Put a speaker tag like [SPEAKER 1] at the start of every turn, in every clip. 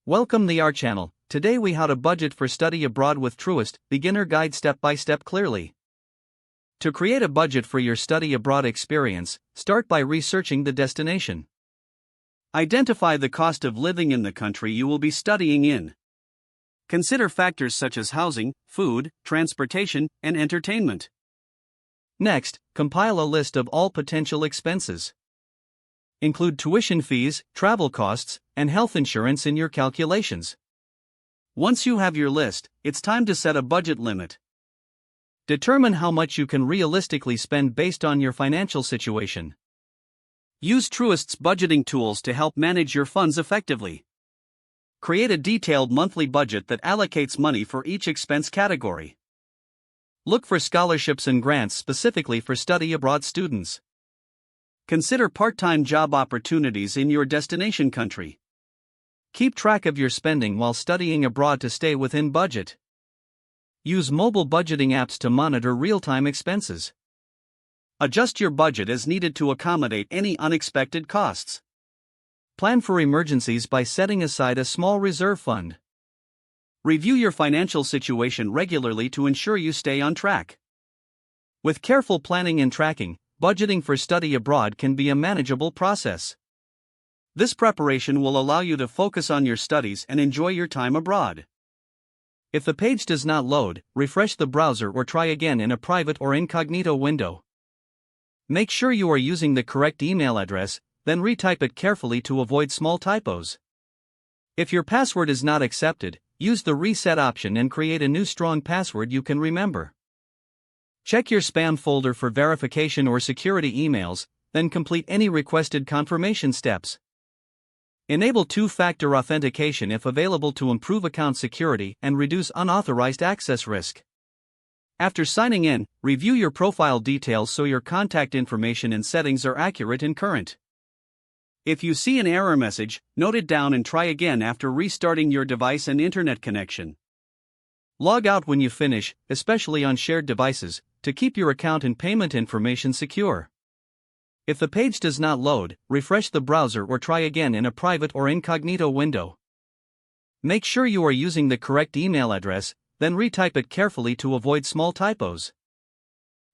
[SPEAKER 1] Welcome to our channel. Today we how to budget for study abroad with Truist, beginner guide step by step clearly. To create a budget for your study abroad experience, start by researching the destination. Identify the cost of living in the country you will be studying in. Consider factors such as housing, food, transportation, and entertainment. Next, compile a list of all potential expenses. Include tuition fees, travel costs, and health insurance in your calculations. Once you have your list, it's time to set a budget limit. Determine how much you can realistically spend based on your financial situation. Use Truist's budgeting tools to help manage your funds effectively. Create a detailed monthly budget that allocates money for each expense category. Look for scholarships and grants specifically for study abroad students. Consider part-time job opportunities in your destination country. Keep track of your spending while studying abroad to stay within budget. Use mobile budgeting apps to monitor real-time expenses. Adjust your budget as needed to accommodate any unexpected costs. Plan for emergencies by setting aside a small reserve fund. Review your financial situation regularly to ensure you stay on track. With careful planning and tracking, budgeting for study abroad can be a manageable process. This preparation will allow you to focus on your studies and enjoy your time abroad. If the page does not load, refresh the browser or try again in a private or incognito window. Make sure you are using the correct email address, then retype it carefully to avoid small typos. If your password is not accepted, use the reset option and create a new strong password you can remember. Check your spam folder for verification or security emails, then complete any requested confirmation steps. Enable two-factor authentication if available to improve account security and reduce unauthorized access risk. After signing in, review your profile details so your contact information and settings are accurate and current. If you see an error message, note it down and try again after restarting your device and internet connection. Log out when you finish, especially on shared devices, to keep your account and payment information secure. If the page does not load, refresh the browser or try again in a private or incognito window. Make sure you are using the correct email address, then retype it carefully to avoid small typos.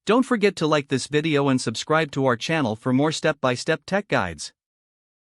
[SPEAKER 1] Don't forget to like this video and subscribe to our channel for more step-by-step tech guides.